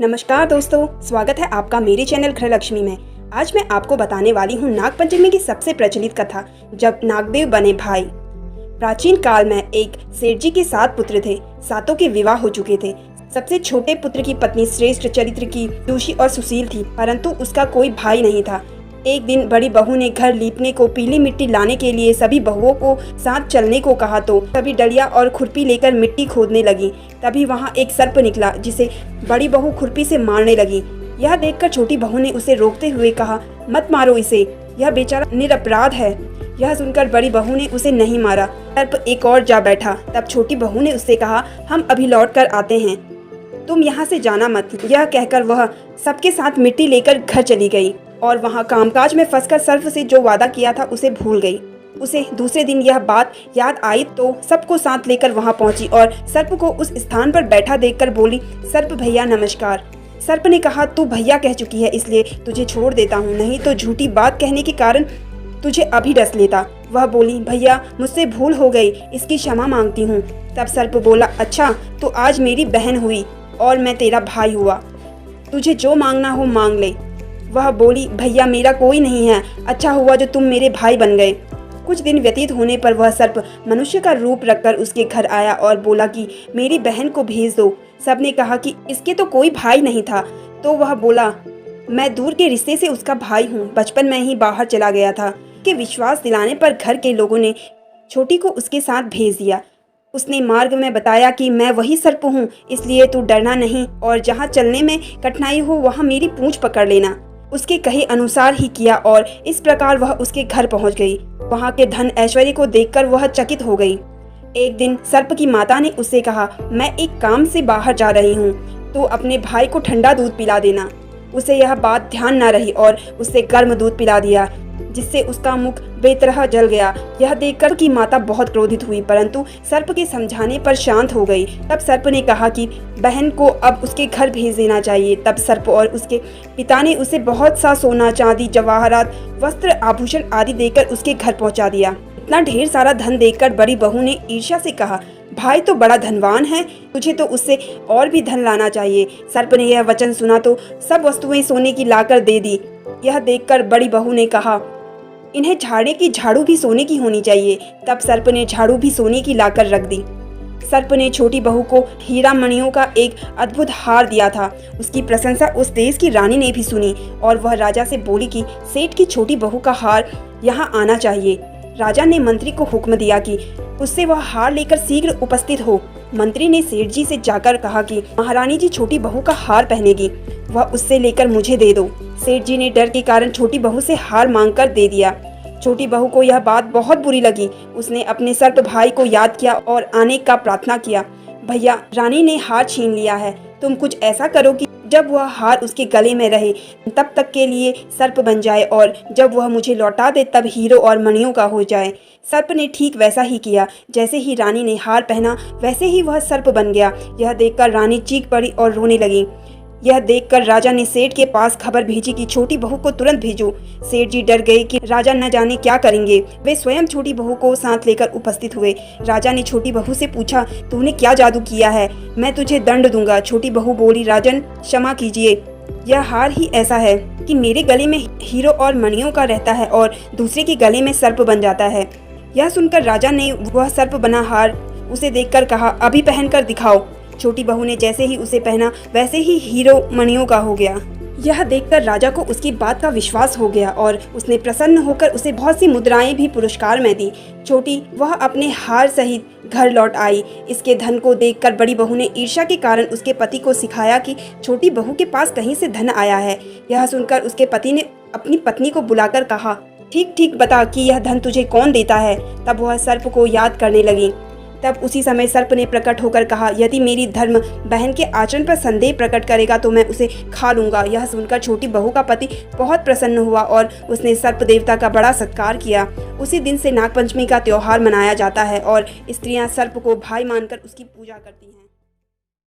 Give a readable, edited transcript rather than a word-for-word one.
नमस्कार दोस्तों, स्वागत है आपका मेरे चैनल गृहलक्ष्मी में। आज मैं आपको बताने वाली हूँ नागपंचमी की सबसे प्रचलित कथा, जब नागदेव बने भाई। प्राचीन काल में एक सेठ जी के 7 पुत्र थे। सातों के विवाह हो चुके थे। सबसे छोटे पुत्र की पत्नी श्रेष्ठ चरित्र की, दोषी और सुशील थी, परंतु उसका कोई भाई नहीं था। एक दिन बड़ी बहू ने घर लीपने को पीली मिट्टी लाने के लिए सभी बहुओं को साथ चलने को कहा तो सभी डलिया और खुरपी लेकर मिट्टी खोदने लगी। तभी वहाँ एक सर्प निकला, जिसे बड़ी बहू खुरपी से मारने लगी। यह देखकर छोटी बहू ने उसे रोकते हुए कहा, मत मारो इसे, यह बेचारा निरपराध है। यह सुनकर बड़ी बहू ने उसे नहीं मारा। सर्प एक और जा बैठा। तब छोटी बहू ने उससे कहा, हम अभी लौट कर आते हैं, तुम यहाँ से जाना मत। यह कहकर वह सबके साथ मिट्टी लेकर घर चली गई और वहाँ कामकाज में फंसकर सर्प से जो वादा किया था उसे भूल गई। उसे दूसरे दिन यह बात याद आई तो सबको साथ लेकर वहाँ पहुंची और सर्प को उस स्थान पर बैठा देखकर बोली, सर्प भैया नमस्कार। सर्प ने कहा, तू भैया कह चुकी है इसलिए तुझे छोड़ देता हूँ, नहीं तो झूठी बात कहने के कारण तुझे अभी डस लेता। वह बोली, भैया मुझसे भूल हो गई, इसकी क्षमा मांगती हूँ। तब सर्प बोला, अच्छा तो आज मेरी बहन हुई और मैं तेरा भाई हुआ, तुझे जो मांगना हो मांग ले। वह बोली, भैया मेरा कोई नहीं है, अच्छा हुआ जो तुम मेरे भाई बन गए। कुछ दिन व्यतीत होने पर वह सर्प मनुष्य का रूप रखकर उसके घर आया और बोला कि मेरी बहन को भेज दो। सबने कहा कि इसके तो कोई भाई नहीं था। तो वह बोला, मैं दूर के रिश्ते से उसका भाई हूँ, बचपन में ही बाहर चला गया था। के विश्वास दिलाने पर घर के लोगों ने छोटी को उसके साथ भेज दिया। उसने मार्ग में बताया कि मैं वही सर्प हूँ, इसलिए तू डरना नहीं और जहाँ चलने में कठिनाई हो वहाँ मेरी पूंछ पकड़ लेना। उसके कहे अनुसार ही किया और इस प्रकार वह उसके घर पहुँच गई। वहाँ के धन ऐश्वर्य को देखकर वह चकित हो गई। एक दिन सर्प की माता ने उससे कहा, मैं एक काम से बाहर जा रही हूँ, तो अपने भाई को ठंडा दूध पिला देना। उसे यह बात ध्यान न रही और उससे गर्म दूध पिला दिया, जिससे उसका मुख बेतरह जल गया। यह देखकर कि माता बहुत क्रोधित हुई, परंतु सर्प के समझाने पर शांत हो गई। तब सर्प ने कहा कि बहन को अब उसके घर भेज देना चाहिए। तब सर्प और उसके पिता ने उसे बहुत सा सोना, चांदी, जवाहरात, वस्त्र, आभूषण आदि देकर उसके घर पहुंचा दिया। इतना ढेर सारा धन देखकर बड़ी बहू ने ईर्ष्या से कहा, भाई तो बड़ा धनवान है, तुझे तो उससे और भी धन लाना चाहिए। सर्प ने यह वचन सुना तो सब वस्तुएं सोने की लाकर दे दी। यह देखकर बड़ी बहू ने कहा, इन्हें झाड़ने की झाड़ू भी सोने की होनी चाहिए। तब सर्प ने झाड़ू भी सोने की लाकर रख दी। सर्प ने छोटी बहू को हीरा मणियों का एक अद्भुत हार दिया था। उसकी प्रशंसा उस देश की रानी ने भी सुनी और वह राजा से बोली कि सेठ की छोटी बहू का हार यहाँ आना चाहिए। राजा ने मंत्री को हुक्म दिया कि उससे वह हार लेकर शीघ्र उपस्थित हो। मंत्री ने सेठ जी से जाकर कहा कि महारानी जी छोटी बहू का हार पहनेगी, वह उससे लेकर मुझे दे दो। सेठ जी ने डर के कारण छोटी बहू से हार मांगकर दे दिया। छोटी बहू को यह बात बहुत बुरी लगी। उसने अपने सर्प भाई को याद किया और आने का प्रार्थना किया, भैया रानी ने हार छीन लिया है, तुम कुछ ऐसा करो कि जब वह हार उसके गले में रहे तब तक के लिए सर्प बन जाए और जब वह मुझे लौटा दे तब हीरो और मणियों का हो जाए। सर्प ने ठीक वैसा ही किया। जैसे ही रानी ने हार पहना वैसे ही वह सर्प बन गया। यह देखकर रानी चीख पड़ी और रोने लगी। यह देखकर राजा ने सेठ के पास खबर भेजी कि छोटी बहू को तुरंत भेजो। सेठ जी डर गए कि राजा न जाने क्या करेंगे। वे स्वयं छोटी बहू को साथ लेकर उपस्थित हुए। राजा ने छोटी बहू से पूछा, तूने क्या जादू किया है, मैं तुझे दंड दूंगा। छोटी बहू बोली, राजन क्षमा कीजिए, यह हार ही ऐसा है कि मेरे गले में हीरो और मणियों का रहता है और दूसरे के गले में सर्प बन जाता है। यह सुनकर राजा ने वह सर्प बना हार उसे देखकर कहा, अभी पहनकर दिखाओ। छोटी बहू ने जैसे ही उसे पहना वैसे ही हीरो मणियों का हो गया। यह देखकर राजा को उसकी बात का विश्वास हो गया और उसने प्रसन्न होकर उसे बहुत सी मुद्राएं भी पुरस्कार में दी। छोटी वह अपने हार सहित घर लौट आई। इसके धन को देखकर बड़ी बहू ने ईर्ष्या के कारण उसके पति को सिखाया कि छोटी बहू के पास कहीं से धन आया है। यह सुनकर उसके पति ने अपनी पत्नी को बुलाकर कहा, ठीक ठीक बता कि यह धन तुझे कौन देता है। तब वह सर्प को याद करने लगी। तब उसी समय सर्प ने प्रकट होकर कहा, यदि मेरी धर्म बहन के आचरण पर संदेह प्रकट करेगा तो मैं उसे खा लूंगा। यह सुनकर छोटी बहू का पति बहुत प्रसन्न हुआ और उसने सर्प देवता का बड़ा सत्कार किया। उसी दिन से नागपंचमी का त्योहार मनाया जाता है और स्त्रियां सर्प को भाई मानकर उसकी पूजा करती हैं।